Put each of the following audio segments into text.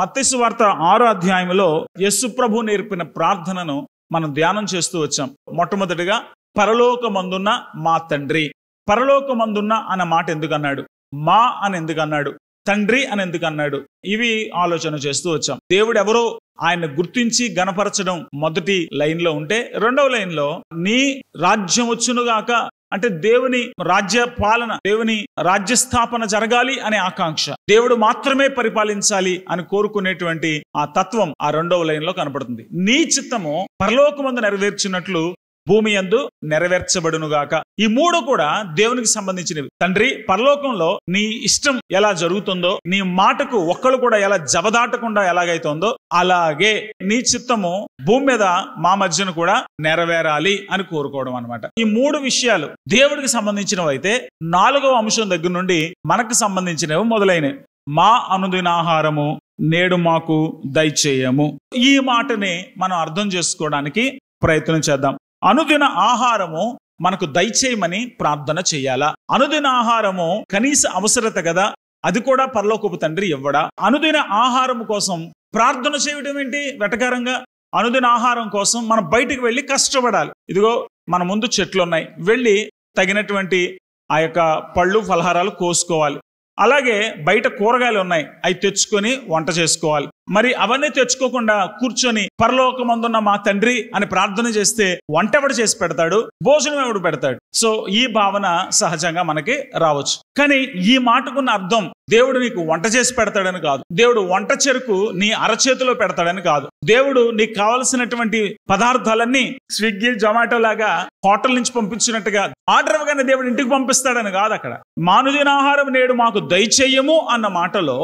మత్తయి సువార్త 6వ అధ్యాయంలో యేసు ప్రభు నేర్పిన ప్రార్థనను మనం ధ్యానం చేస్తూ వచ్చాం. మొట్టమొదటిగా పరలోకమందున్న మా తండ్రి. పరలోకమందున్న అన్న మాట ఎందుకు అన్నాడు? మా అని ఎందుకు అన్నాడు? తండ్రి అని ఎందుకు అన్నాడు? ఇవి ఆలోచన చేస్తూ వచ్చాం. దేవుడు ఎవరో ఆయన గుర్తించి గణపరచడం మొదటి లైన్ లో ఉంటే, రెండవ లైన్ లో నీ రాజ్యం వచ్చునుగాక అంటే దేవుని రాజ్య పాలన, దేవుని రాజ్య స్థాపన జరగాలి అనే ఆకాంక్ష, దేవుడు మాత్రమే పరిపాలించాలి అని కోరుకునేటువంటి ఆ తత్వం ఆ రెండవ లైన్ లో కనపడుతుంది. నీ చిత్తము పరలోకమందు నెరవేర్చినట్లు భూమి యందు నెరవేర్చబడునుగాక. ఈ మూడు కూడా దేవునికి సంబంధించినవి. తండ్రి, పరలోకంలో నీ ఇష్టం ఎలా జరుగుతుందో, నీ మాటకు ఒక్కళ్ళు కూడా ఎలా జవదాటకుండా ఎలాగైతుందో, అలాగే నీ చిత్తము భూమి మీద మా మధ్యన కూడా నెరవేరాలి అని కోరుకోవడం అన్నమాట. ఈ మూడు విషయాలు దేవుడికి సంబంధించినవి అయితే, 4వ అంశం దగ్గర నుండి మనకు సంబంధించినవి మొదలైనవి. మా అనుదిన ఆహారము నేడు మాకు దయచేయము. ఈ మాటని మనం అర్థం చేసుకోవడానికి ప్రయత్నం చేద్దాం. అనుదిన ఆహారము మనకు దయచేయమని ప్రార్థన చేయాలా? అనుదిన ఆహారము కనీస అవసరత కదా, అది కూడా పరలోకపు తండ్రి ఇవ్వడా? అనుదిన ఆహారం కోసం ప్రార్థన చేయడం ఏంటి వెటకారంగా? అనుదిన ఆహారం కోసం మనం బయటికి వెళ్ళి కష్టపడాలి. ఇదిగో మన ముందు చెట్లు ఉన్నాయి, వెళ్ళి తగినటువంటి ఆ యొక్క పళ్ళు ఫలహారాలు కోసుకోవాలి. అలాగే బయట కూరగాయలు ఉన్నాయి, అవి తెచ్చుకొని వంట చేసుకోవాలి. మరి అవన్నీ తెచ్చుకోకుండా కూర్చొని పరలోకమందున్న మా తండ్రి అని ప్రార్థన చేస్తే వంట ఎవడు చేసి పెడతాడు? భోజనం ఎవడు పెడతాడు? సో ఈ భావన సహజంగా మనకి రావచ్చు. కానీ ఈ మాటకున్న అర్థం దేవుడు నీకు వంట చేసి పెడతాడని కాదు, దేవుడు వంట చెరుకు నీ అరచేతిలో పెడతాడని కాదు, దేవుడు నీకు కావలసినటువంటి పదార్థాలన్నీ స్విగ్గీ జొమాటో లాగా హోటల్ నుంచి పంపించినట్టుగా ఆర్డర్ ఇవ్వగానే దేవుడు ఇంటికి పంపిస్తాడని కాదు. అక్కడ మానుదిన ఆహారం నేడు మాకు దయచేయము అన్న మాటలో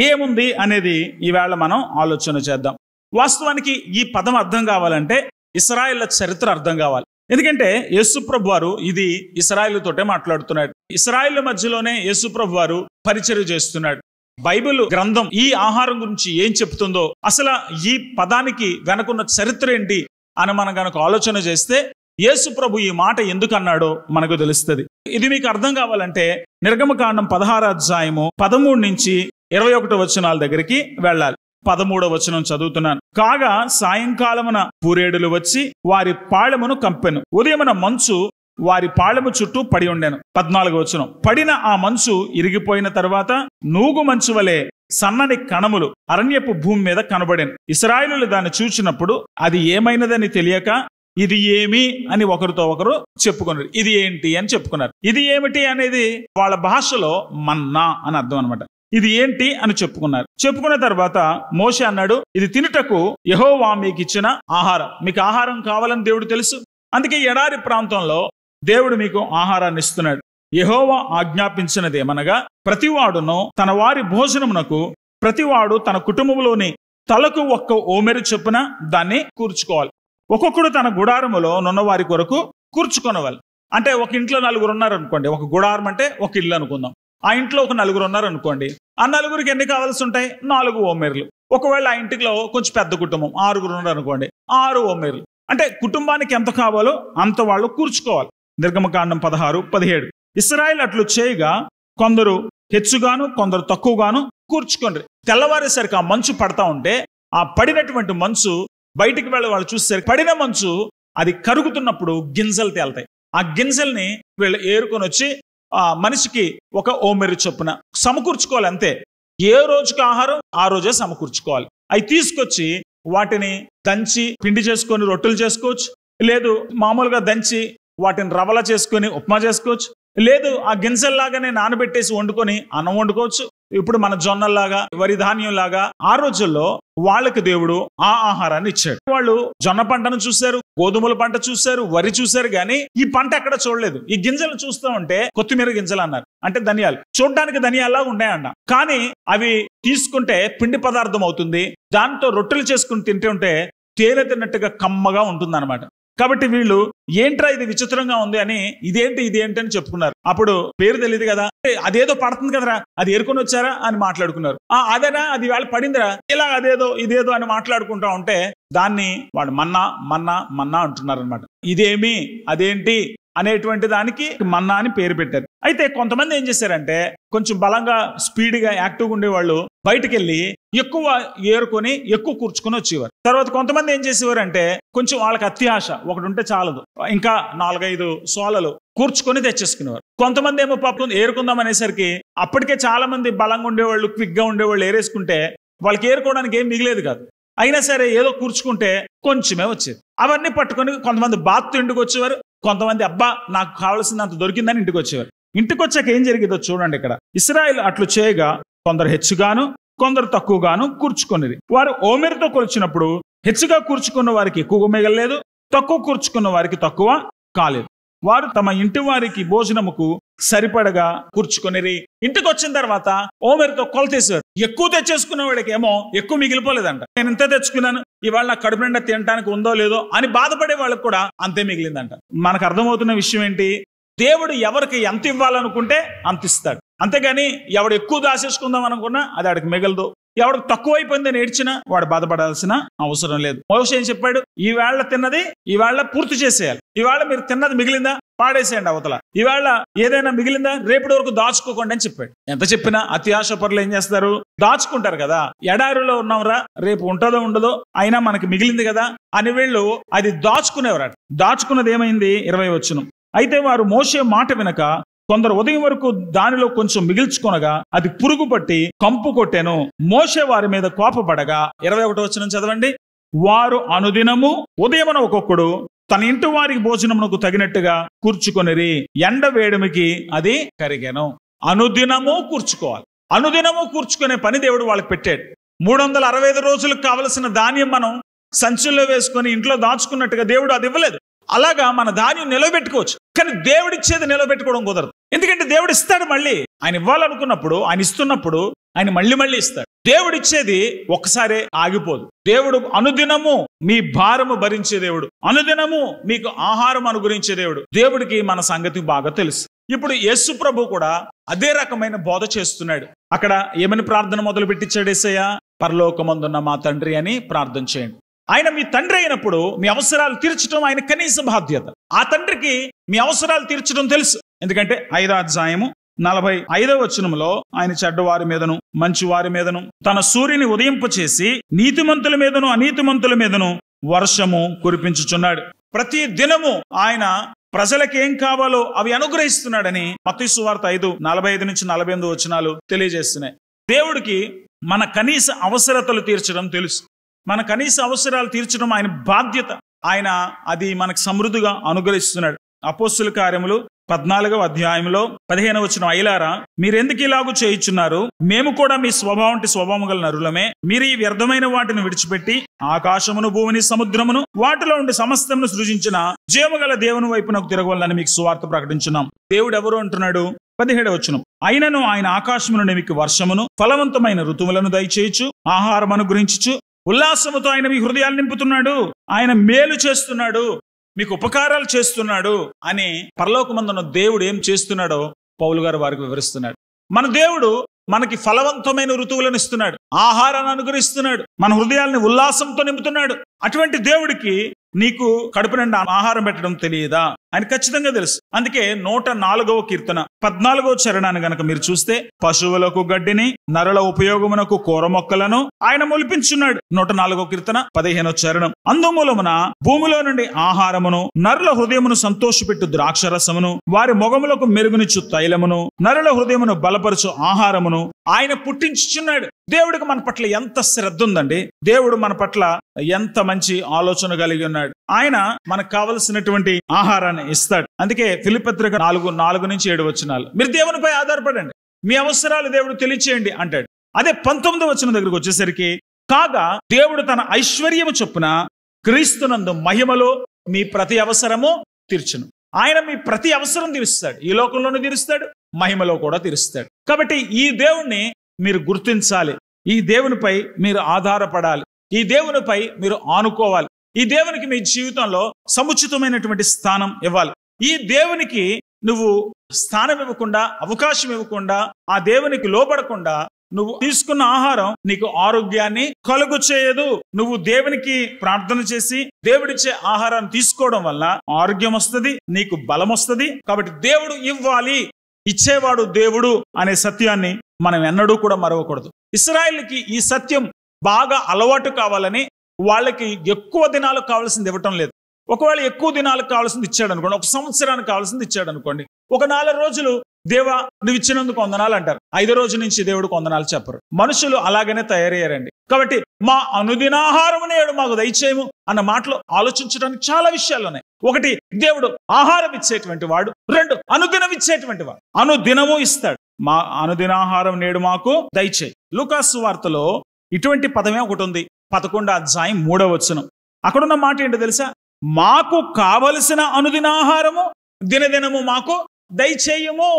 ఏముంది అనేది ఈవేళ మనం ఆలోచన చేద్దాం. వాస్తవానికి ఈ పదం అర్థం కావాలంటే ఇశ్రాయేళ్ల చరిత్ర అర్థం కావాలి. ఎందుకంటే యేసుప్రభు వారు ఇది ఇశ్రాయేలుతోటే మాట్లాడుతున్నాడు. ఇశ్రాయేళ్ల మధ్యలోనే యేసుప్రభు వారు పరిచర్య చేస్తున్నాడు. బైబిల్ గ్రంథం ఈ ఆహారం గురించి ఏం చెప్తుందో, అసలు ఈ పదానికి వెనకున్న చరిత్ర ఏంటి అని మనం కనుక ఆలోచన చేస్తే యేసుప్రభు ఈ మాట ఎందుకు అన్నాడో మనకు తెలుస్తుంది. ఇది మీకు అర్థం కావాలంటే నిర్గమకాండం 16వ అధ్యాయము 13 నుంచి 21 వచనాల దగ్గరికి వెళ్ళాలి. 13వ వచనం చదువుతున్నాను. కాగా సాయంకాలమున పూరేడులు వచ్చి వారి పాళెమును కంపెను, ఉదయమున మంచు వారి పాళెము చుట్టూ పడి ఉండెను. 14వ వచనం. పడిన ఆ మంచు ఇరిగిపోయిన తర్వాత నూగు మంచు వలె సన్నని కణములు అరణ్యపు భూమి మీద కనబడెను. ఇశ్రాయేలులు దాన్ని చూచినప్పుడు అది ఏమైనదని తెలియక ఇది ఏమి అని ఒకరితో ఒకరు చెప్పుకున్నారు. ఇది ఏంటి అని చెప్పుకున్నారు. ఇది ఏమిటి అనేది వాళ్ళ భాషలో మన్నా అని అర్థం అనమాట. ఇది ఏంటి అని చెప్పుకున్నారు. చెప్పుకున్న తర్వాత మోషే అన్నాడు, ఇది తినుటకు యెహోవా మీకు ఇచ్చిన ఆహారం. మీకు ఆహారం కావాలని దేవుడు తెలుసు, అందుకే ఎడారి ప్రాంతంలో దేవుడు మీకు ఆహారాన్ని ఇస్తున్నాడు. యెహోవా ఆజ్ఞాపించినది ఏమనగా, ప్రతివాడును తన వారి భోజనమునకు ప్రతివాడు తన కుటుంబంలోని తలకు ఒక్క ఓమెరు చొప్పున దాన్ని కూర్చుకోవాలి. ఒక్కొక్కడు తన గుడారములో నున్న వారి కొరకు కూర్చుకొనవాలి. అంటే ఒక ఇంట్లో 4 ఉన్నారు అనుకోండి, ఒక గుడారం అంటే ఒక ఇల్లు అనుకుందాం. ఆ ఇంట్లో ఒక 4 ఉన్నారు అనుకోండి. ఆ 4కి ఎన్ని కావాల్సి ఉంటాయి? 4 ఓమెర్లు. ఒకవేళ ఆ ఇంటిలో కొంచెం పెద్ద కుటుంబం 6 ఉన్నారు అనుకోండి, 6 ఓమెర్లు. అంటే కుటుంబానికి ఎంత కావాలో అంత వాళ్ళు కూర్చుకోవాలి. నిర్గమకాండం 16:17. ఇశ్రాయేలు అట్లు చేయగా కొందరు హెచ్చుగాను కొందరు తక్కువగాను కూర్చుకోండి. తెల్లవారేసరికి ఆ మంచు పడతా ఉంటే ఆ పడినటువంటి మంచు బయటికి వెళ్ళి వాళ్ళు చూసేసరికి పడిన మంచు అది కరుగుతున్నప్పుడు గింజలు తేలుతాయి. ఆ గింజల్ని వీళ్ళు ఏరుకొని వచ్చి ఆ మనిషికి ఒక ఓమెరు చొప్పున సమకూర్చుకోవాలి. అంతే. ఏ రోజుకి ఆహారం ఆ రోజే సమకూర్చుకోవాలి. అవి తీసుకొచ్చి వాటిని దంచి పిండి చేసుకొని రొట్టెలు చేసుకోవచ్చు, లేదు మామూలుగా దంచి వాటిని రవ్వల చేసుకొని ఉప్మా చేసుకోవచ్చు, లేదు ఆ గింజల్లాగానే నానబెట్టేసి వండుకొని అన్నం వండుకోవచ్చు. ఇప్పుడు మన జొన్నల్లాగా వరి ధాన్యం లాగా ఆ రోజుల్లో వాళ్ళకి దేవుడు ఆ ఆహారాన్ని ఇచ్చాడు. వాళ్ళు జొన్న పంటను చూశారు, గోధుమల పంట చూశారు, వరి చూశారు, కానీ ఈ పంట ఎక్కడ చూడలేదు. ఈ గింజలు చూస్తూ ఉంటే కొత్తిమీర గింజలు అన్నారు, అంటే ధనియాలు. చూడడానికి ధనియాల్లా ఉన్నాయన్న, కానీ అవి తీసుకుంటే పిండి పదార్థం అవుతుంది. దాంతో రొట్టెలు చేసుకుని తింటే ఉంటే తేనె తిన్నట్టుగా కమ్మగా ఉంటుంది అనమాట. కాబట్టి వీళ్ళు ఏంట్రా ఇది విచిత్రంగా ఉంది అని ఇదేంటి అని చెప్పుకున్నారు. అప్పుడు పేరు తెలియదు కదా, అదేదో పడుతుంది కదరా, అది ఏరుకొని వచ్చారా అని మాట్లాడుకున్నారు. అదేనా, అది వాళ్ళు పడిందిరా, ఇలా అదేదో ఇదేదో అని మాట్లాడుకుంటా ఉంటే దాన్ని వాడు మన్నా మన్నా మన్నా అంటున్నారు అనమాట. ఇదేమి అదేంటి అనేటువంటి దానికి మన్నా అని పేరు పెట్టారు. అయితే కొంతమంది ఏం చేశారంటే కొంచెం బలంగా స్పీడ్గా యాక్టివ్గా ఉండేవాళ్ళు బయటకు వెళ్ళి ఎక్కువ ఏరుకొని ఎక్కువ కూర్చుకొని వచ్చేవారు. తర్వాత కొంతమంది ఏం చేసేవారు అంటే కొంచెం వాళ్ళకి అత్యాశ, ఒకటి ఉంటే చాలదు, ఇంకా 4-5 సోలలు కూర్చుకొని తెచ్చేసుకునేవారు. కొంతమంది ఏమో పాపం ఏరుకుందాం అనేసరికి అప్పటికే చాలా మంది బలంగా ఉండేవాళ్ళు, క్విక్ గా ఉండేవాళ్ళు ఏరేసుకుంటే వాళ్ళకి ఏరుకోవడానికి ఏం మిగిలేదు కాదు. అయినా సరే ఏదో కూర్చుకుంటే కొంచెమే వచ్చేది. అవన్నీ పట్టుకొని కొంతమంది బాత్ ఇంటికి వచ్చేవారు, కొంతమంది అబ్బా నాకు కావాల్సినంత దొరికిందని ఇంటికి వచ్చేవారు. ఇంటికి వచ్చాక ఏం జరిగిందో చూడండి. ఇక్కడ ఇశ్రాయేలు అట్లు చేయగా కొందరు హెచ్చుగాను కొందరు తక్కువగాను కూర్చుకొనిది. వారు ఓమెరుతో కొలిచినప్పుడు హెచ్చుగా కూర్చుకున్న వారికి ఎక్కువ మిగలలేదు, తక్కువ కూర్చుకున్న వారికి తక్కువ కాలేదు. వారు తమ ఇంటి వారికి భోజనముకు సరిపడగా కూర్చుకొనిరి. ఇంటికి వచ్చిన తర్వాత ఓమెరుతో కొలతేసారు. ఎక్కువ తెచ్చేసుకున్న వాడికి ఏమో ఎక్కువ మిగిలిపోలేదంట. నేను ఇంత తెచ్చుకున్నాను, ఇవాళ నాకు కడుపు నిండా తినడానికి ఉందో లేదో అని బాధపడే వాళ్ళకి కూడా అంతే మిగిలిందంట. మనకు అర్థమవుతున్న విషయం ఏంటి? దేవుడు ఎవరికి ఎంత ఇవ్వాలనుకుంటే అంత ఇస్తాడు. అంతేగాని ఎవడు ఎక్కువ దాచేసుకుందాం అనుకున్నా అది ఆడికి మిగలదు. ఎవడికి తక్కువైపోయిందని ఏడ్చినా వాడు బాధపడాల్సిన అవసరం లేదు. మోషే ఏం చెప్పాడు? ఈవేళ తిన్నది ఈవేళ పూర్తి చేసేయాలి. ఈవేళ మీరు తిన్నది మిగిలిందా పాడేసేయండి అవతల. ఈవేళ ఏదైనా మిగిలిందా రేపటి వరకు దాచుకోకండి అని చెప్పాడు. ఎంత చెప్పినా అత్యాశ పరులు ఏం చేస్తారు? దాచుకుంటారు కదా. ఎడారిలో ఉన్నాంరా, రేపు ఉంటుందో ఉండదో, అయినా మనకి మిగిలింది కదా అని వీళ్ళు అది దాచుకునేవారు. దాచుకున్నది ఏమైంది? 20 వచనం. అయితే వారు మోషే మాట వినక కొందరు ఉదయం వరకు దానిలో కొంచెం మిగిల్చుకొనగా అది పురుగు పట్టి కంపు కొట్టెను. మోషే వారి మీద కోపపడగా 21 వచనం చదవండి. వారు అనుదినము ఉదయమున ఒక్కొక్కడు తన ఇంటి వారికి భోజనమునకు తగినట్టుగా కూర్చుకొనిరి. ఎండ వేడిమికి అది కరిగెను. అనుదినము కూర్చుకోవాలి. అనుదినము కూర్చుకునే పని దేవుడు వాళ్ళకి పెట్టాడు. 365 రోజులకు కావలసిన ధాన్యం మనం సంచుల్లో వేసుకొని ఇంట్లో దాచుకున్నట్టుగా దేవుడు అది ఇవ్వలేదు. అలాగా మన ధాన్యం నిలబెట్టుకోవచ్చు, కానీ దేవుడిచ్చేది నిలబెట్టుకోవడం కుదరదు. ఎందుకంటే దేవుడు ఇస్తాడు. మళ్ళీ ఆయన ఇవ్వాలనుకున్నప్పుడు, ఆయన ఇస్తున్నప్పుడు ఆయన మళ్ళీ ఇస్తాడు. దేవుడిచ్చేది ఒక్కసారే ఆగిపోదు. దేవుడు అనుదినము మీ భారము భరించే దేవుడు, అనుదినము మీకు ఆహారం అనుగ్రహించే దేవుడు. దేవుడికి మన సంగతి బాగా తెలుసు. ఇప్పుడు యేసు ప్రభు కూడా అదే రకమైన బోధ చేస్తున్నాడు. అక్కడ ఏమని ప్రార్థన మొదలు పెట్టించాడు యేసయ్య? పరలోకమందున్న మా తండ్రి అని ప్రార్థన చేయండి. ఆయన మీ తండ్రి అయినప్పుడు మీ అవసరాలు తీర్చడం ఆయన కనీస బాధ్యత. ఆ తండ్రికి మీ అవసరాలు తీర్చడం తెలుసు. ఎందుకంటే 5వ అధ్యాయము 45వ వచనంలో ఆయన చెడ్డవారి మీదను మంచి వారి మీదను తన సూర్యుని ఉదయింపచేసి నీతిమంతుల మీదను అనీతిమంతుల మీదను వర్షము కురిపించుచున్నాడు. ప్రతి దినము ఆయన ప్రజలకు ఏం కావాలో అవి అనుగ్రహిస్తున్నాడని మత్తయి సువార్త 5:45-48 వచనాలు తెలియజేస్తున్నాయి. దేవుడికి మన కనీస అవసరతలు తీర్చడం తెలుసు. మన కనీస అవసరాలు తీర్చడం ఆయన బాధ్యత. ఆయన అది మనకు సమృద్ధిగా అనుగ్రహిస్తున్నాడు. అపోస్తుల కార్యములు 14వ అధ్యాయంలో 15వ వచనం. అయ్యలారా, మీరెందుకు ఇలాగూ చేయుచున్నారు? మేము కూడా మీ స్వభావం గల నరులమే. మీరు ఈ వ్యర్థమైన వాటిని విడిచిపెట్టి ఆకాశమును భూమిని సముద్రమును వాటిలో ఉండి సమస్తమును సృజించిన జీవగల దేవుని వైపునకు తిరగవాలని మీకు సువార్త ప్రకటించున్నాం. దేవుడు ఎవరు అంటున్నాడు? 17వ వచనం. అయినను ఆయన ఆకాశము నుండి మీకు వర్షమును ఫలవంతమైన ఋతువులను దయచేయచ్చు, ఆహారం అనుగ్రహించుచు ఉల్లాసముతో ఆయన మీ హృదయాలు నింపుతున్నాడు. ఆయన మేలు చేస్తున్నాడు, మీకు ఉపకారాలు చేస్తున్నాడు అని పరలోకమందున్న దేవుడు ఏం చేస్తున్నాడో పౌలు గారు వారికి వివరిస్తున్నాడు. మన దేవుడు మనకి ఫలవంతమైన ఋతువులను ఇస్తున్నాడు, ఆహారాన్ని అనుగ్రహిస్తున్నాడు, మన హృదయాల్ని ఉల్లాసంతో నింపుతున్నాడు. అటువంటి దేవుడికి నీకు కడుపు నిండా ఆహారం పెట్టడం తెలియదా? ఆయన ఖచ్చితంగా తెలుసు. అందుకే 104వ కీర్తన 14వ చరణాన్ని గనక మీరు చూస్తే, పశువులకు గడ్డిని నరుల ఉపయోగమునకు కూర మొక్కలను ఆయన మొలిపించున్నాడు. 104వ కీర్తన 15వ చరణం. అందుమూలమున భూమిలో నుండి ఆహారమును నరుల హృదయమును సంతోషపెట్టు ద్రాక్షరసమును వారి మొగములకు మెరుగునిచ్చు తైలమును నరుల హృదయమును బలపరచు ఆహారమును ఆయన పుట్టించుచున్నాడు. దేవుడికి మన పట్ల ఎంత శ్రద్ధ ఉందండి. దేవుడు మన పట్ల ఎంత మంచి ఆలోచన కలిగి ఉన్నాడు. ఆయన మనకు కావలసినటువంటి ఆహారాన్ని ఇస్తాడు. అందుకే ఫిలిప్పీ పత్రిక 4:4-7 వచనాలు, మీరు దేవునిపై ఆధారపడండి, మీ అవసరాలు దేవుడు తెలియచేయండి అంటాడు. అదే 19వ వచనం దగ్గరకు వచ్చేసరికి, కాగా దేవుడు తన ఐశ్వర్యము చొప్పున క్రీస్తునందు మహిమలో మీ ప్రతి అవసరము తీర్చును. ఆయన మీ ప్రతి అవసరం తీరుస్తాడు. ఈ లోకంలోనూ తీరుస్తాడు, మహిమలో కూడా తీరుస్తాడు. కాబట్టి ఈ దేవుణ్ణి మీరు గుర్తించాలి. ఈ దేవునిపై మీరు ఆధారపడాలి. ఈ దేవునిపై మీరు ఆనుకోవాలి. ఈ దేవునికి మీ జీవితంలో సముచితమైనటువంటి స్థానం ఇవ్వాలి. ఈ దేవునికి నువ్వు స్థానం ఇవ్వకుండా, అవకాశం ఇవ్వకుండా, ఆ దేవునికి లోబడకుండా నువ్వు తీసుకున్న ఆహారం నీకు ఆరోగ్యాన్ని కలుగు చేయదు. నువ్వు దేవునికి ప్రార్థన చేసి దేవుడిచ్చే ఆహారాన్ని తీసుకోవడం వల్ల ఆరోగ్యం వస్తుంది, నీకు బలం వస్తుంది. కాబట్టి దేవుడు ఇవ్వాలి, ఇచ్చేవాడు దేవుడు అనే సత్యాన్ని మనం ఎన్నడూ కూడా మరవకూడదు. ఇశ్రాయేలుకి ఈ సత్యం బాగా అలవాటు కావాలని వాళ్ళకి ఎక్కువ దినాలు కావాల్సింది ఇవ్వటం లేదు. ఒకవేళ ఎక్కువ దినాలకు కావాల్సింది ఇచ్చాడు అనుకోండి, ఒక సంవత్సరానికి కావాల్సింది ఇచ్చాడు అనుకోండి, ఒక 4 రోజులు దేవా నువ్వు ఇచ్చినందుకు వందనాలు అంటారు, 5వ రోజు నుంచి దేవుడికి వందనాలు చెప్పరు. మనుషులు అలాగనే తయారయ్యారండి. కాబట్టి మా అనుదినాహారం నేడు మాకు దయచేయము అన్న మాటలు ఆలోచించడానికి చాలా విషయాలు ఉన్నాయి. 1, దేవుడు ఆహారం ఇచ్చేటువంటి వాడు. 2, అనుదినం ఇచ్చేటువంటి వాడు. అనుదినము ఇస్తాడు. మా అనుదినాహారం నేడు మాకు దయచేయి. లూకాసు వార్తలో ఇటువంటి పదమే ఒకటి ఉంది, 11వ అధ్యాయం 3వ వచనం. అక్కడున్న మాట ఏంటో తెలుసా? మాకు కావలసిన అనుదినాహారము దినదినము మాకు దయచేయము.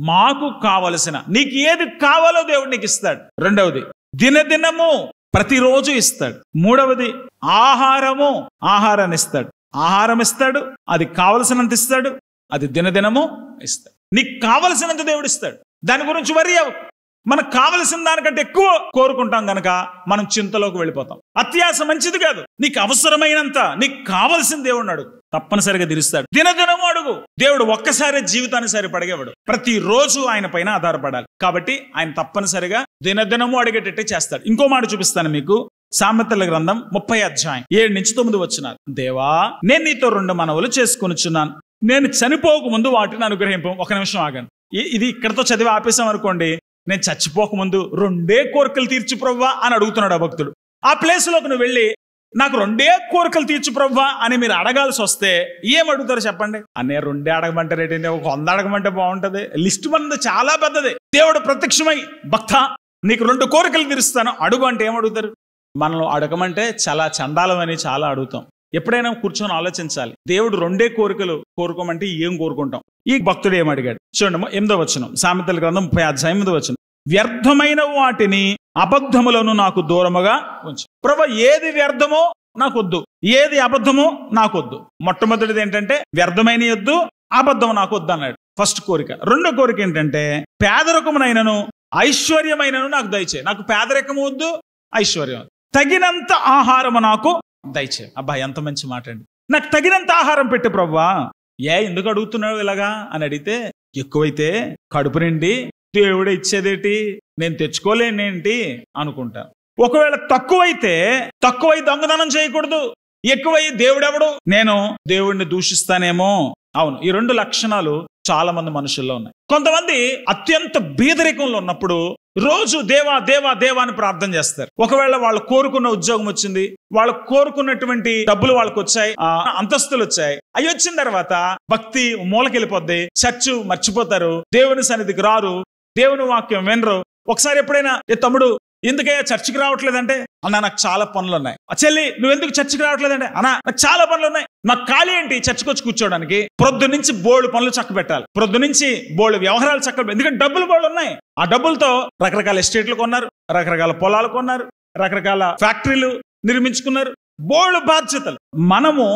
మాకు కావలసిన, నీకు ఏది కావాలో దేవుడు నీకు ఇస్తాడు. 2వది దినదినము, ప్రతిరోజు ఇస్తాడు. 3వది ఆహారాన్ని ఇస్తాడు. ఆహారం ఇస్తాడు, అది కావలసినంత ఇస్తాడు, అది దినదినము ఇస్తాడు. నీకు కావలసినంత దేవుడు ఇస్తాడు. దాని గురించి వరి అవ్వకు. మనకు కావలసిన దానికంటే ఎక్కువ కోరుకుంటాం గనక మనం చింతలోకి వెళ్ళిపోతాం. అత్యాశ మంచిది కాదు. నీకు అవసరమైనంత, నీకు కావలసిన దేవుడిని అడుగు, తప్పనిసరిగా తీరుస్తాడు. దినదినము అడుగు. దేవుడు ఒక్కసారి జీవితాన్ని సరిపడగేవాడు. ప్రతిరోజు ఆయన పైన ఆధారపడాలి. కాబట్టి ఆయన తప్పనిసరిగా దినదినము అడిగేటట్టే చేస్తాడు. ఇంకో మాట చూపిస్తాను మీకు. సామెతల గ్రంథం 30వ అధ్యాయం 7 నుంచి 9 వచనాలు. దేవా, నేను నీతో 2 మనవులు చేసుకొనుచున్నాను, నేను చనిపోక ముందు వాటిని అనుగ్రహింపు. ఒక నిమిషం ఆగండి. ఇది ఇక్కడతో చదివి ఆపేసాం అనుకోండి, నేను చచ్చిపోకముందు 2 కోరికలు తీర్చు ప్రవ్వా అని అడుగుతున్నాడు ఆ భక్తుడు. ఆ ప్లేస్లోకి నువ్వు వెళ్ళి నాకు 2 కోరికలు తీర్చు ప్రవ్వా అని మీరు అడగాల్సి వస్తే ఏం అడుగుతారు చెప్పండి? అనే 2 అడగమంటే రేటండి, ఒక 100 అడగమంటే బాగుంటది. లిస్ట్ మనది చాలా పెద్దది. దేవుడు ప్రత్యక్షమై భక్త నీకు 2 కోరికలు తీరుస్తాను అడుగు అంటే ఏం అడుగుతారు? మనల్ని అడగమంటే చాలా చండాలమని చాలా అడుగుతాం. ఎప్పుడైనా కూర్చొని ఆలోచించాలి. దేవుడు 2 కోరికలు కోరుకోమంటే ఏం కోరుకుంటాం? ఈ భక్తుడు ఏం అడిగాడు చూడండి. 8వ వచనం, సామెతల గ్రంథం 30వ అధ్యాయం 8వ వచనం. వ్యర్థమైన వాటిని అబద్ధములను నాకు దూరముగా ఉంచు. ప్రభు, ఏది వ్యర్థమో నాకొద్దు, ఏది అబద్ధమో నాకొద్దు. మొట్టమొదటిది ఏంటంటే వ్యర్థమైన వద్దు, అబద్ధం నాకు వద్దు అన్నాడు. ఫస్ట్ కోరిక. 2వ కోరిక ఏంటంటే పేదరికమునైనను ఐశ్వర్యమైనను నాకు దయచేయి. నాకు పేదరికము వద్దు, ఐశ్వర్యం, తగినంత ఆహారము నాకు దయచేయి. అబ్బా, ఎంత మంచి మాట అండి. నాకు తగినంత ఆహారం పెట్టు ప్రభువా. ఎందుకు అడుగుతున్నావు ఇలాగా అని అడిగితే, ఎక్కువైతే కడుపు నిండి దేవుడే ఇచ్చేదేటి, నేను తెచ్చుకోలేనేంటి అనుకుంటా. ఒకవేళ తక్కువై దొంగతనం చేయకూడదు, ఎక్కువై దేవుడెవడు, నేను దేవుడిని దూషిస్తానేమో. అవును, ఈ 2 లక్షణాలు చాలా మంది మనుషుల్లో ఉన్నాయి. కొంతమంది అత్యంత బీదరికంలో ఉన్నప్పుడు రోజు దేవా దేవా దేవా అని ప్రార్థన చేస్తారు. ఒకవేళ వాళ్ళు కోరుకున్న ఉద్యోగం వచ్చింది, వాళ్ళు కోరుకున్నటువంటి డబ్బులు వాళ్ళకి వచ్చాయి, అంతస్తులు వచ్చాయి. అవి వచ్చిన తర్వాత భక్తి మూలకెళ్ళిపోద్ది, చర్చ్ మర్చిపోతారు, దేవుని సన్నిధికి రారు, దేవుని వాక్యం వినరు. ఒకసారి ఎప్పుడైనా తమ్ముడు ఎందుకయ్యా చర్చికి రావట్లేదంటే, అన్నా నాకు చాలా పనులు ఉన్నాయి. చెల్లి నువ్వెందుకు చర్చికి రావట్లేదంటే, అన్నా నాకు చాలా పనులు ఉన్నాయి. నాకు ఖాళీ ఏంటి చర్చికి వచ్చి కూర్చోడానికి? ప్రొద్దు నుంచి బోల్డ్ పనులు చక్క పెట్టాలి, ప్రొద్దు నుంచి బోల్డ్ వ్యవహారాలు చక్క, ఎందుకంటే డబ్బులు బోల్డ్ ఉన్నాయి. ఆ డబ్బులతో రకరకాల ఎస్టేట్లు కొన్నారు, రకరకాల పొలాలు కొన్నారు, రకరకాల ఫ్యాక్టరీలు నిర్మించుకున్నారు, బోల్డ్ బాధ్యతలు. మనము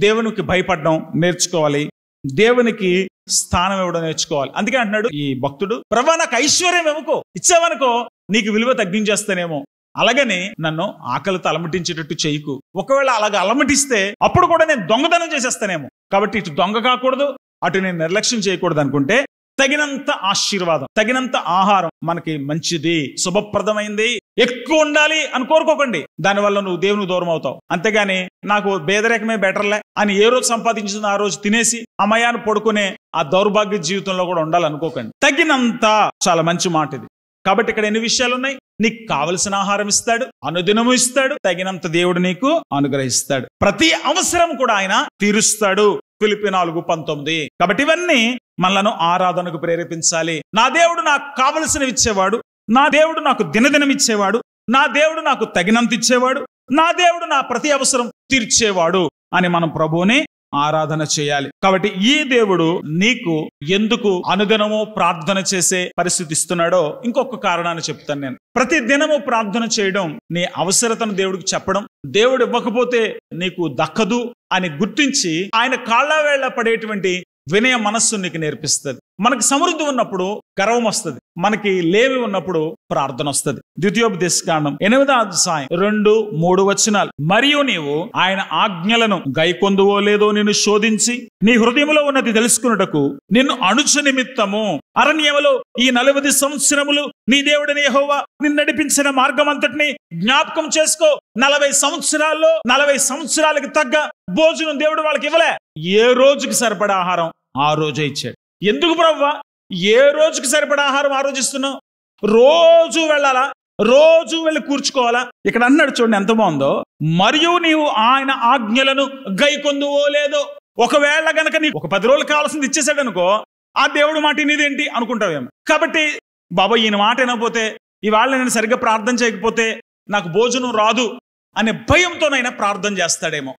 దేవునికి భయపడడం నేర్చుకోవాలి, దేవునికి స్థానం ఇవ్వడం నేర్చుకోవాలి. అందుకే అంటున్నాడు ఈ భక్తుడు, ప్రభా నాకు ఐశ్వర్యం ఇవ్వకో, ఇచ్చావనుకో నీకు విలువ తగ్గించేస్తానేమో, అలాగని నన్ను ఆకలితో అలమటించేటట్టు చేయకు. ఒకవేళ అలాగ అలమటిస్తే అప్పుడు కూడా నేను దొంగతనం చేసేస్తానేమో. కాబట్టి ఇటు దొంగ కాకూడదు, అటు నేను నిర్లక్ష్యం చేయకూడదు అనుకుంటే తగినంత ఆశీర్వాదం, తగినంత ఆహారం మనకి మంచిది, శుభప్రదమైంది, ఎక్కువ ఉండాలి అని కోరుకోకండి. దానివల్ల నువ్వు దేవునికి దూరం అవుతావు. అంతేగాని నాకు పేదరికమే బెటర్లే అని ఏ రోజు సంపాదించిందో ఆ రోజు తినేసి అమయాన్ని పడుకునే ఆ దౌర్భాగ్య జీవితంలో కూడా ఉండాలనుకోకండి. తగినంత, చాలా మంచి మాట ఇది. కాబట్టి ఇక్కడ ఎన్ని విషయాలు ఉన్నాయి? నీకు కావలసిన ఆహారం ఇస్తాడు, అనుదినము ఇస్తాడు, తగినంత దేవుడు నీకు అనుగ్రహిస్తాడు, ప్రతి అవసరం కూడా ఆయన తీరుస్తాడు. ఫిలిప్పీ 4:19. కాబట్టి ఇవన్నీ మనలను ఆరాధనకు ప్రేరేపించాలి. నా దేవుడు నాకు కావలసినవి ఇచ్చేవాడు, నా దేవుడు నాకు దినదినం ఇచ్చేవాడు, నా దేవుడు నాకు తగినంత ఇచ్చేవాడు, నా దేవుడు నా ప్రతి అవసరం తీర్చేవాడు అని మనం ప్రభువుని ఆరాధన చేయాలి. కాబట్టి ఈ దేవుడు నీకు ఎందుకు అనుదినము ప్రార్థన చేసే పరిస్థితి ఇస్తున్నాడో ఇంకొక కారణాన్ని చెప్తాను నేను. ప్రతి దినము ప్రార్థన చేయడం, నీ అవసరతను దేవుడికి చెప్పడం, దేవుడు ఇవ్వకపోతే నీకు దక్కదు అని గుర్తించి ఆయన కాళ్ళ వేళ్ల పడేటువంటి వినయ మనస్సు నీకు నేర్పిస్తుంది. మనకు సమృద్ధి ఉన్నప్పుడు గర్వం వస్తుంది, మనకి లేవి ఉన్నప్పుడు ప్రార్థన వస్తుంది. ద్వితీయోపదేశకాండం 8వ అధ్యాయం 2-3 వచనాలు. మరియు నీవు ఆయన ఆజ్ఞలను గైకొందువో లేదో నిన్ను శోధించి నీ హృదయంలో ఉన్నది తెలుసుకున్నటకు నిన్ను అణుచ నిమిత్తము అరణ్యములో ఈ 40 సంవత్సరములు నీ దేవుడైన యెహోవా నిన్ను నడిపించిన మార్గం అంతటిని జ్ఞాపకం చేసుకో. 40 సంవత్సరాల్లో 40 సంవత్సరాలకి తగ్గ భోజనం దేవుడు వాళ్ళకి ఇవ్వలే. ఏ రోజుకి సరిపడా ఆహారం ఆ రోజే ఇచ్చాడు. ఎందుకు ప్రభువా ఏ రోజుకి సరిపడా ఆహారం ఆ రోజు ఇస్తున్నావు? రోజు వెళ్ళాలా? రోజు వెళ్ళి కూర్చుకోవాలా? ఇక్కడ అన్నాడు చూడండి ఎంత బాగుందో. మరియు నీవు ఆయన ఆజ్ఞలను గైకొందువో లేదో. ఒకవేళ గనక నీకు ఒక 10 రోజులు కావాల్సింది ఇచ్చేసాడు అనుకో, ఆ దేవుడు మాట ఇనిదేంటి అనుకుంటావేమో. కాబట్టి బాబా ఈయన మాట వినకపోతే, ఇవాళ నేను సరిగ్గా ప్రార్థన చేయకపోతే నాకు భోజనం రాదు అనే భయంతోనైనా ప్రార్థన చేస్తాడేమో.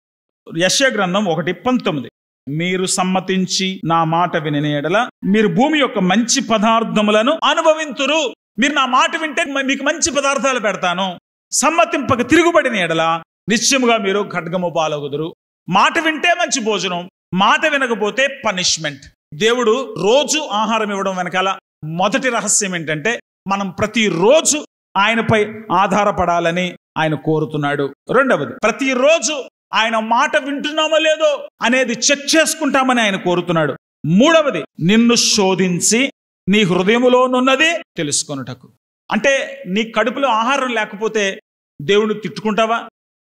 యెషయా గ్రంథం 1:19 మీరు సమ్మతించి నా మాట విని ఎడల మీరు భూమి యొక్క మంచి పదార్థములను అనుభవింతురు. మీరు నా మాట వింటే మీకు మంచి పదార్థాలు పెడతాను. సమ్మతింపక తిరుగుబడిన ఎడల నిశ్చయముగా మీరు ఖడ్గము పాలగుదురు. మాట వింటే మంచి భోజనం, మాట వినకపోతే పనిష్మెంట్. దేవుడు రోజు ఆహారం ఇవ్వడం వెనకాల మొదటి రహస్యం ఏంటంటే మనం ప్రతిరోజు ఆయనపై ఆధారపడాలని ఆయన కోరుతున్నాడు. రెండవది, ప్రతిరోజు ఆయన మాట వింటున్నామో లేదో అనేది చెక్ చేసుకుంటామని ఆయన కోరుతున్నాడు. మూడవది, నిన్ను శోధించి నీ హృదయములోనున్నది తెలుసుకొనుటకు. అంటే నీ కడుపులో ఆహారం లేకపోతే దేవుడిని తిట్టుకుంటావా?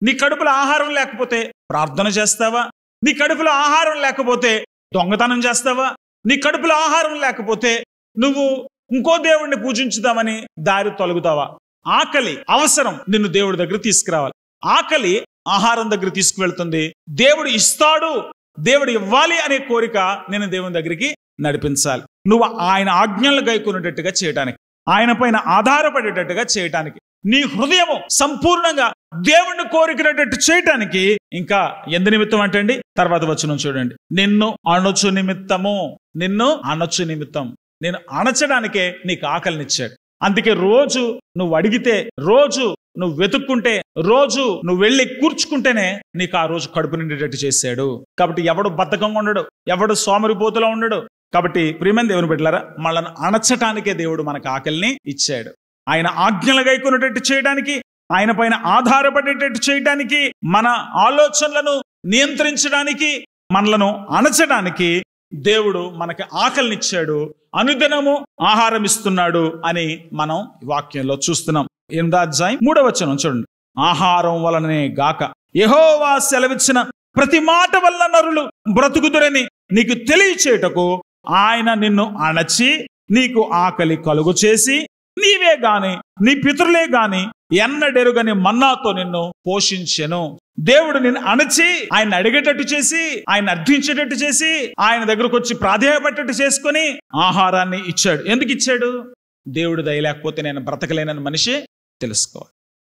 నీ కడుపులో ఆహారం లేకపోతే ప్రార్థన చేస్తావా? నీ కడుపులో ఆహారం లేకపోతే దొంగతనం చేస్తావా? నీ కడుపులో ఆహారం లేకపోతే నువ్వు ఇంకో దేవుడిని పూజించుదామని దారి తొలగుతావా? ఆకలి అవసరం నిన్ను దేవుడి దగ్గర తీసుకురావాలి. ఆకలి ఆహారం దగ్గర తీసుకువెళ్తుంది. దేవుడు ఇస్తాడు, దేవుడు ఇవ్వాలి అనే కోరిక నేను దేవుని దగ్గరికి నడిపించాలి. నువ్వు ఆయన ఆజ్ఞలను గైకొనేటట్టుగా చేయటానికి, ఆయన పైన ఆధారపడేటట్టుగా చేయటానికి, నీ హృదయము సంపూర్ణంగా దేవుణ్ణి కోరికినట్టు చేయటానికి ఇంకా ఎందు నిమిత్తం అంటండి. తర్వాత వచనం చూడండి. నిన్ను అణచు నిమిత్తము. నిన్ను అణచు నిమిత్తం. నేను అణచడానికే నీకు ఆకలినిచ్చాడు. అందుకే రోజు నువ్వు అడిగితే, రోజు నువ్వు వెతుక్కుంటే, రోజు నువ్వు వెళ్ళి కూర్చుకుంటేనే నీకు ఆ రోజు కడుపు నిండేటట్టు చేశాడు. కాబట్టి ఎవడు బద్ధకంగా ఉండడు, ఎవడు సోమరిపోతులో ఉండడు. కాబట్టి ప్రియమైన దేవుని బిడ్డలారా, మనల్ని అణచటానికే దేవుడు మనకు ఆకలిని ఇచ్చాడు. ఆయన ఆజ్ఞలు గైకొనేటట్టు చేయడానికి, ఆయన పైన ఆధారపడేటట్టు చేయడానికి, మన ఆలోచనలను నియంత్రించడానికి, మనలను అణచడానికి దేవుడు మనకి ఆకలినిచ్చాడు. అనుదినము ఆహారం ఇస్తున్నాడు అని మనం వాక్యంలో చూస్తున్నాం. 8వ అధ్యాయం 3వ వచనం చూడండి. ఆహారం వలననే గాక యెహోవా సెలవిచ్చిన ప్రతి మాట వల్ల నరులు బ్రతుకుదురని నీకు తెలియచేయటకు ఆయన నిన్ను అణచి నీకు ఆకలి కలుగు చేసి నీవే గాని నీ పితరులే గాని ఎన్నడెరుగని మన్నాతో నిన్ను పోషించెను. దేవుడు నిన్ను అణచి ఆయన అడిగేటట్టు చేసి, ఆయన అర్థించేటట్టు చేసి, ఆయన దగ్గరకు వచ్చి ప్రాధేయపట్టేట్టు చేసుకొని ఆహారాన్ని ఇచ్చాడు. ఎందుకు ఇచ్చాడు? దేవుడు దయ లేకపోతే నేను బ్రతకలేనని మనిషి తెలుసుకోవాలి.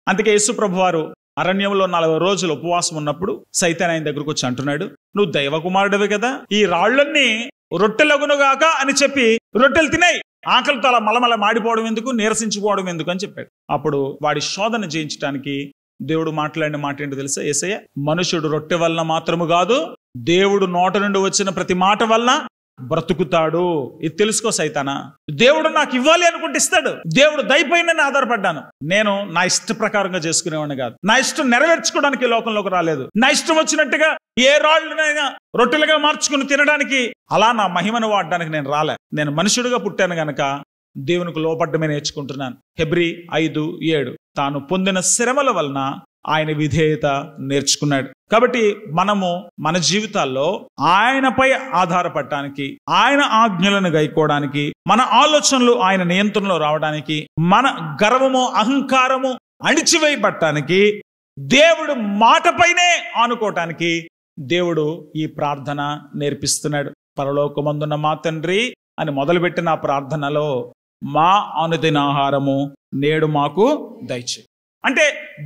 అందుకే యేసు ప్రభు వారు అరణ్యంలో 40 రోజులు ఉపవాసం ఉన్నప్పుడు సైతాన్ ఆయన దగ్గరకు వచ్చి అంటున్నాడు, నువ్వు దైవ కుమారుడివి కదా, ఈ రాళ్ళన్నీ రొట్టెలగునుగాక అని చెప్పి రొట్టెలు తినేయి, ఆకలితో అలా మలమల మాడిపోవడం ఎందుకు, నీరసించిపోవడం ఎందుకు అని చెప్పాడు. అప్పుడు వాడి శోధన జయించడానికి దేవుడు మాట్లాడిన మాట ఏంటో తెలుసా? యేసయ్య, మనుషుడు రొట్టె వలన మాత్రము కాదు, దేవుడు నోట నుండి వచ్చిన ప్రతి మాట వలన బ్రతుకుతాడు. ఇది తెలుసుకో సైతానా. దేవుడు నాకు ఇవ్వాలి అనుకుంటే ఇస్తాడు. దేవుడు దయపైన ఆధారపడ్డాను. నేను నా ఇష్ట ప్రకారంగా చేసుకునేవాడిని కాదు. నా ఇష్టం నెరవేర్చుకోవడానికి లోకంలోకి రాలేదు. నా ఇష్టం వచ్చినట్టుగా ఏ రాళ్ళనైనా రొట్టెలుగా మార్చుకుని తినడానికి, అలా నా మహిమను వాడడానికి నేను రాలే. నేను మనుషుడిగా పుట్టాను గనక దేవునికి లోపడ్డమే నేర్చుకుంటున్నాను. హెబ్రీ 5:7 తాను పొందిన శ్రమల వలన ఆయన విధేయత నేర్చుకున్నాడు. కాబట్టి మనము మన జీవితాల్లో ఆయనపై ఆధారపడటానికి, ఆయన ఆజ్ఞలను గైకోవడానికి, మన ఆలోచనలు ఆయన నియంత్రణలో రావడానికి, మన గర్వము అహంకారము అణిచివేయబడటానికి, దేవుడు మాటపైనే ఆనుకోవటానికి దేవుడు ఈ ప్రార్థన నేర్పిస్తున్నాడు. పరలోకమందున్న మా తండ్రి అని మొదలుపెట్టిన ఆ ప్రార్థనలో మా అనుదిన ఆహారము నేడు మాకు దయచేయి. అంటే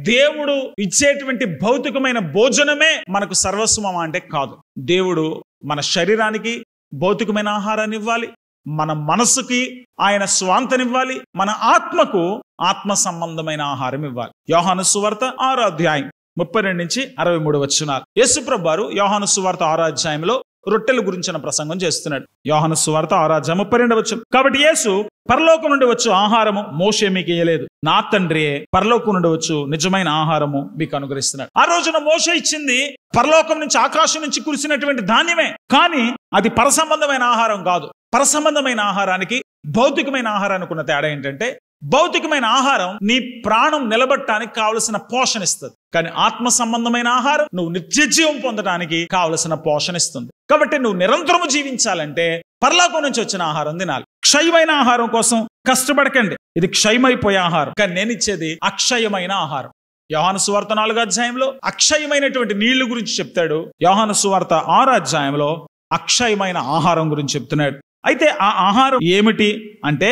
దేవుడు ఇచ్చేటువంటి భౌతికమైన భోజనమే మనకు సర్వస్వం అంటే కాదు. దేవుడు మన శరీరానికి భౌతికమైన ఆహారాన్ని ఇవ్వాలి, మన మనస్సుకి ఆయన స్వాంతనివ్వాలి, మన ఆత్మకు ఆత్మ సంబంధమైన ఆహారం ఇవ్వాలి. యోహాను సువార్త 6వ అధ్యాయం 32-63 వచనాలు. యేసు ప్రభువారు యోహాను సువార్త 6వ అధ్యాయంలో రొట్టెల గురించిన ప్రసంగం చేస్తున్నాడు. యోహాను సువార్త 6:32. కాబట్టి యేసు పరలోకం నుండి వచ్చు ఆహారము మోషే మీకు ఇయ్యలేదు, నా తండ్రియే పరలోకం నుండి వచ్చు నిజమైన ఆహారము మీకు అనుగ్రహిస్తున్నాడు. ఆ రోజున మోషే ఇచ్చింది పరలోకం నుంచి, ఆకాశం నుంచి కురిసినటువంటి ధాన్యమే, కానీ అది పరసంబంధమైన ఆహారం కాదు. పరసంబంధమైన ఆహారానికి భౌతికమైన ఆహారానికి ఉన్న తేడా ఏంటంటే, భౌతికమైన ఆహారం నీ ప్రాణం నిలబడటానికి కావలసిన పోషణ ఇస్తుంది, కానీ ఆత్మ సంబంధమైన ఆహారం నువ్వు నిత్యజీవం పొందడానికి కావలసిన పోషణ ఇస్తుంది. కాబట్టి నువ్వు నిరంతరము జీవించాలంటే పరలోకం నుంచి వచ్చిన ఆహారం తినాలి. క్షయమైన ఆహారం కోసం కష్టపడకండి, ఇది క్షయమైపోయే ఆహారం, కానీ నేను ఇచ్చేది అక్షయమైన ఆహారం. యోహాను సువార్త 4 అక్షయమైనటువంటి నీళ్లు గురించి చెప్తాడు. యోహాను సువార్త 6 అక్షయమైన ఆహారం గురించి చెప్తున్నాడు. అయితే ఆ ఆహారం ఏమిటి అంటే,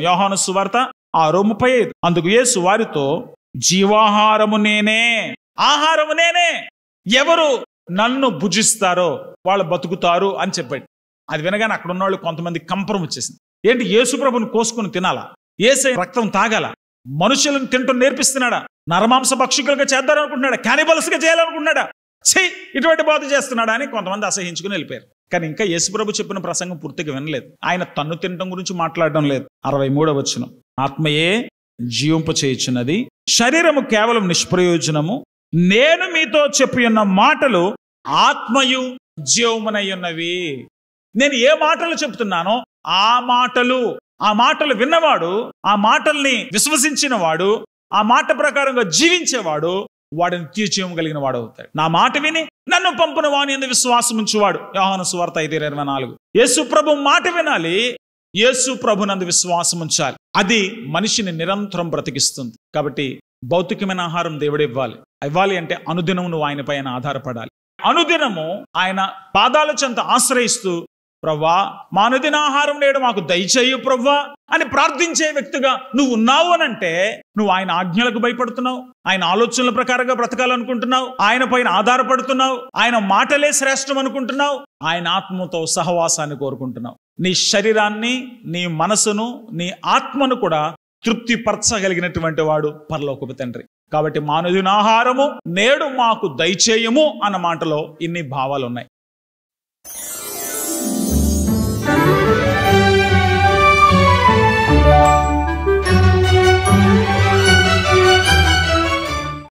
యోహాను సువార్త 6:35, అందుకు యేసు వారితో, జీవాహారము నేనే, ఆహారము నేనే, ఎవరు నన్ను భుజిస్తారో వాళ్ళు బతుకుతారు అని చెప్పాడు. అది వినగానే అక్కడ ఉన్న వాళ్ళు కొంతమంది కంపరం వచ్చేసింది. ఏంటి, యేసు ప్రభుని కోసుకుని తినాలా? యేసయ్య రక్తం తాగాల? మనుషులను తింటూ నేర్పిస్తున్నాడా? నరమాంస భక్షకులుగా చేద్దారనుకుంటున్నాడా? క్యానిబల్స్ గా చేయాలనుకుంటున్నాడా? ఇటువంటి బాధ చేస్తున్నాడా అని కొంతమంది అసహించుకుని వెళ్ళిపోయారు. కానీ ఇంకా యేసు ప్రభు చెప్పిన ప్రసంగం పూర్తిగా వినలేదు. ఆయన తన్ను తినడం గురించి మాట్లాడడం లేదు. 63 ఆత్మయే జీవింప చేయుచున్నది, శరీరము కేవలం నిష్ప్రయోజనము. నేను మీతో చెప్పి ఉన్న మాటలు ఆత్మయు జీవమునై ఉన్నవి. నేను ఏ మాటలు చెప్తున్నానో ఆ మాటలు విన్నవాడు, ఆ మాటల్ని విశ్వసించిన వాడు, ఆ మాట ప్రకారంగా జీవించేవాడు, వాడు నిత్య జీవం కలిగిన వాడు అవుతాడు. నా మాట విని నన్ను పంపిన వాని యందు విశ్వాసం ఉంచువాడు. యోహాను సువార్త 5:24. యేసు ప్రభు మాట వినాలి, యేసు ప్రభు నందు విశ్వాసం ఉంచాలి. అది మనిషిని నిరంతరం బ్రతికిస్తుంది. కాబట్టి భౌతికమైన ఆహారం దేవుడు ఇవ్వాలి అంటే అనుదినము నువ్వు ఆయన పైన ఆధారపడాలి. అనుదినము ఆయన పాదాల చెంత ఆశ్రయిస్తూ, ప్రవ్వా మా అనుదిన ఆహారం నేడు మాకు దయచేయు ప్రవ్వా అని ప్రార్థించే వ్యక్తిగా నువ్వు ఉన్నావు అనంటే, నువ్వు ఆయన ఆజ్ఞలకు భయపడుతున్నావు, ఆయన ఆలోచనల ప్రకారంగా బ్రతకాలనుకుంటున్నావు, ఆయన పైన ఆధారపడుతున్నావు, ఆయన మాటలే శ్రేష్టం అనుకుంటున్నావు, ఆయన ఆత్మతో సహవాసాన్ని కోరుకుంటున్నావు. నీ శరీరాన్ని, నీ మనసును, నీ ఆత్మను కూడా తృప్తిపరచగలిగినటువంటి వాడు పరలోకపు తండ్రి. కాబట్టి మా అనుదిన ఆహారము నేడు మాకు దయచేయము అన్న మాటలో ఇన్ని భావాలు ఉన్నాయి.